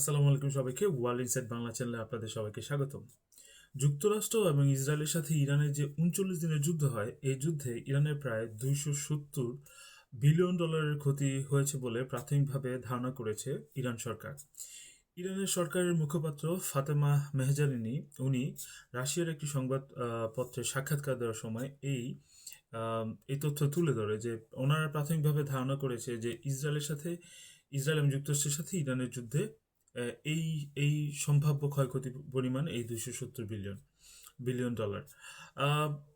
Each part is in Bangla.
আসসালামু আলাইকুম সবাইকে। ওয়ার্ল্ড ইনসাইট বাংলা চ্যানেলে আপনাদের সবাইকে স্বাগতম। যুক্তরাষ্ট্র এবং ইসরায়েলের সাথে ইরানের যে 39 দিনের যুদ্ধ হয়, এই যুদ্ধে ইরানের প্রায় $270 বিলিয়ন ক্ষতি হয়েছে বলে প্রাথমিকভাবে ধারণা করেছে ইরান সরকার। ইরানের সরকারের মুখপাত্র ফাতেমা মেহজারিনি উনি রাশিয়ার একটি সংবাদ পত্রে সাক্ষাৎকার দেওয়ার সময় এই তথ্য তুলে ধরে যে ওনারা প্রাথমিকভাবে ধারণা করেছে যে ইসরায়েল এবং যুক্তরাষ্ট্রের সাথে ইরানের যুদ্ধে এই এই সম্ভাব্য ক্ষয়ক্ষতি পরিমাণ এই $270 বিলিয়ন।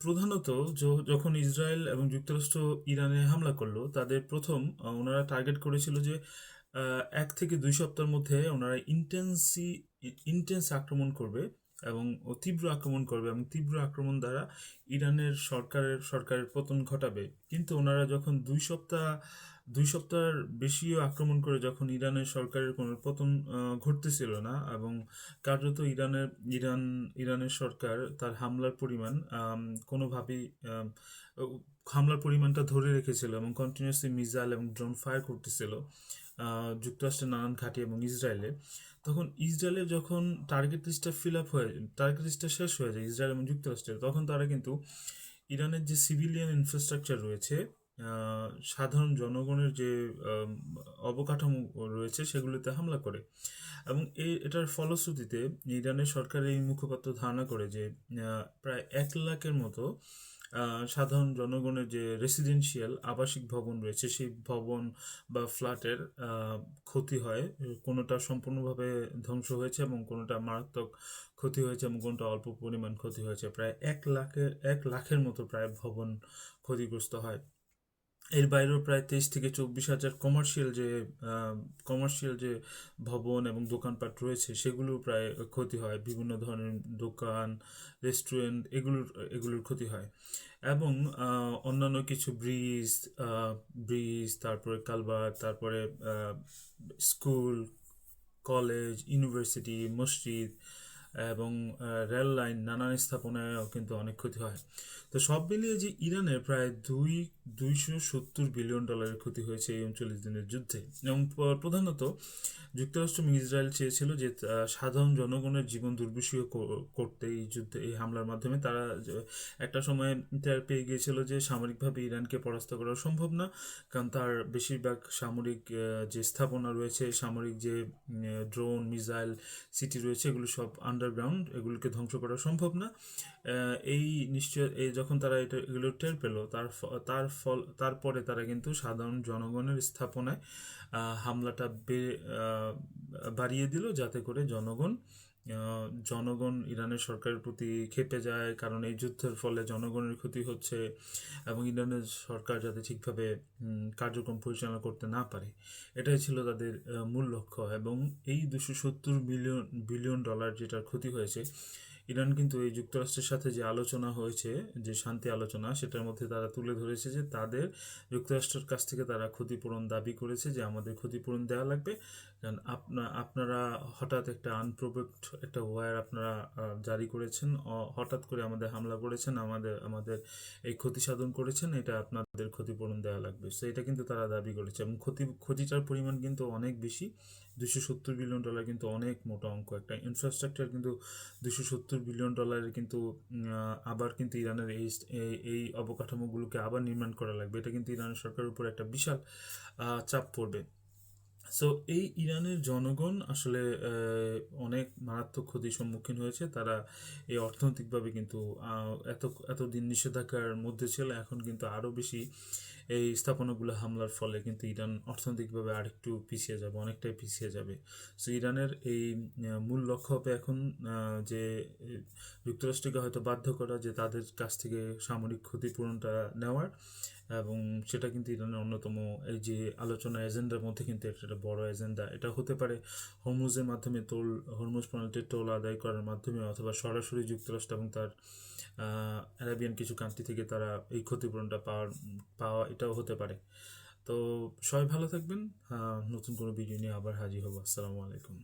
প্রধানত যখন ইসরায়েল এবং যুক্তরাষ্ট্র ইরানে হামলা করলো, তাদের প্রথম ওনারা টার্গেট করেছিল যে 1 থেকে 2 সপ্তাহের মধ্যে ওনারা ইন্টেন্স আক্রমণ করবে এবং তীব্র আক্রমণ করবে এবং তীব্র আক্রমণ দ্বারা ইরানের সরকারের পতন ঘটাবে। কিন্তু ওনারা যখন 2 সপ্তাহের বেশিও আক্রমণ করে যখন ইরানের সরকারের কোনো পতন ঘটতেছিল না এবং কার্যত ইরানের সরকার তার কোনোভাবেই হামলার পরিমাণটা ধরে রেখেছিল এবং কন্টিনিউয়াসলি মিসাইল এবং ড্রোন ফায়ার করতেছিল যুক্তরাষ্ট্রের নানান ঘাঁটি এবং ইসরায়েলে। তখন ইসরায়েলে যখন টার্গেট লিস্টটা শেষ হয়ে যায় ইসরায়েল এবং যুক্তরাষ্ট্রের, তখন তারা কিন্তু ইরানের যে সিভিলিয়ান ইনফ্রাস্ট্রাকচার রয়েছে, সাধারণ জনগণের যে অবকাঠামো রয়েছে, সেগুলোতে হামলা করে। এবং এটার ফলশ্রুতিতে ইরানের সরকারের এই মুখপাত্র ধারণা করে যে প্রায় 1 লাখের মতো সাধারণ জনগণের যে রেসিডেন্সিয়াল আবাসিক ভবন রয়েছে, সেই ভবন বা ফ্ল্যাটের ক্ষতি হয়। কোনোটা সম্পূর্ণভাবে ধ্বংস হয়েছে এবং কোনোটা মারাত্মক ক্ষতি হয়েছে এবং কোনোটা অল্প পরিমাণ ক্ষতি হয়েছে। প্রায় 1 লাখের মতো প্রায় ভবন ক্ষতিগ্রস্ত হয়। এর বাইরেও প্রায় 23 থেকে 24 হাজার কমার্শিয়াল যে ভবন এবং দোকানপাট রয়েছে, সেগুলো প্রায় ক্ষতি হয়। বিভিন্ন ধরনের দোকান, রেস্টুরেন্ট, এগুলোর ক্ষতি হয়। এবং অন্যান্য কিছু ব্রিজ, তারপরে কালভার্ট, তারপরে স্কুল, কলেজ, ইউনিভার্সিটি, মসজিদ এবং রেল লাইন, নানান স্থাপনায়ও কিন্তু অনেক ক্ষতি হয়। তো সব মিলিয়ে যে ইরানের প্রায় $270 বিলিয়ন ক্ষতি হয়েছে এই 39 দিনের যুদ্ধে। এবং প্রধানত যুক্তরাষ্ট্র এবং ইসরায়েল চেয়েছিল যে সাধারণ জনগণের জীবন দুর্বিষহ করতে এই যুদ্ধে, এই হামলার মাধ্যমে তারা একটা সময় টের পেয়ে গিয়েছিল যে সামরিকভাবে ইরানকে পরাস্ত করা সম্ভব না, কারণ তার বেশিরভাগ সামরিক যে স্থাপনা রয়েছে, সামরিক যে ড্রোন, মিসাইল, সিটি রয়েছে, এগুলো সব আন্ডারগ্রাউন্ড, এগুলোকে ধ্বংস করা সম্ভব না। যখন তারা এগুলো টের পেল, তারপরে তারা কিন্তু সাধারণ জনগণের স্থাপনায় হামলাটা বাড়িয়ে দিল, যাতে করে জনগণ ইরানের সরকারের প্রতি ক্ষেপে যায়, কারণ এই যুদ্ধের ফলে জনগণের ক্ষতি হচ্ছে এবং ইরানের সরকার যাতে ঠিকভাবে কার্যক্রম পরিচালনা করতে না পারে। এটাই ছিল তাদের মূল লক্ষ্য। এবং এই $270 বিলিয়ন যেটার ক্ষতি হয়েছে, ইরান কিন্তু এই যুক্তরাষ্ট্রের সাথে যে আলোচনা হয়েছে, যে শান্তি আলোচনা, সেটার মধ্যে তারা তুলে ধরেছে যে তাদের যুক্তরাষ্ট্রের কাছ থেকে তারা ক্ষতিপূরণ দাবি করেছে, যে আমাদের ক্ষতিপূরণ দেওয়া লাগবে, কারণ আপনারা হঠাৎ একটা আনপ্রোভোকড একটা ওয়ার আপনারা জারি করেছেন, হঠাৎ করে আমাদের হামলা করেছেন, আমাদের এই ক্ষতি সাধন করেছেন, এটা আপনাদের ক্ষতিপূরণ দেওয়া লাগবে। সো এটা কিন্তু তারা দাবি করেছে এবং ক্ষতিটার পরিমাণ কিন্তু অনেক বেশি। $270 বিলিয়ন কিন্তু অনেক মোটা অঙ্ক। একটা ইনফ্রাস্ট্রাকচার কিন্তু $270 বিলিয়ন কিন্তু আবার কিন্তু ইরানের এই অবকাঠামোগুলোকে আবার নির্মাণ করা লাগবে। এটা কিন্তু ইরানের সরকারের উপর একটা বিশাল চাপ পড়বে। সো এই ইরানের জনগণ আসলে অনেক মারাত্মক ক্ষতির সম্মুখীন হয়েছে। তারা এই অর্থনৈতিকভাবে কিন্তু এতদিন নিষেধাজ্ঞার মধ্যে ছিল, এখন কিন্তু আরও বেশি এই স্থাপনাগুলো হামলার ফলে কিন্তু ইরান অর্থনৈতিকভাবে আরেকটু পিছিয়ে যাবে, অনেকটাই পিছিয়ে যাবে। সো ইরানের এই মূল লক্ষ্য হবে এখন যে যুক্তরাষ্ট্রকে হয়তো বাধ্য করা যে তাদের কাছ থেকে সামরিক ক্ষতিপূরণটা নেওয়ার, এবং সেটা কিন্তু ইরানের অন্যতম এই যে আলোচনা এজেন্ডার মধ্যে কিন্তু একটা বড় এজেন্ডা। এটা হতে পারে হরমুজ প্রণালীতে টোল আদায় করার মাধ্যমে, অথবা সরাসরি যুক্তরাষ্ট্র এবং তার আরাবিয়ান কিছু কান্ট্রি থেকে তারা এই ক্ষতিপূরণটা পাওয়া, এটাও হতে পারে। তো সবাই ভালো থাকবেন। নতুন কোনো ভিডিও নিয়ে আবার হাজির হবো। আসসালামু আলাইকুম।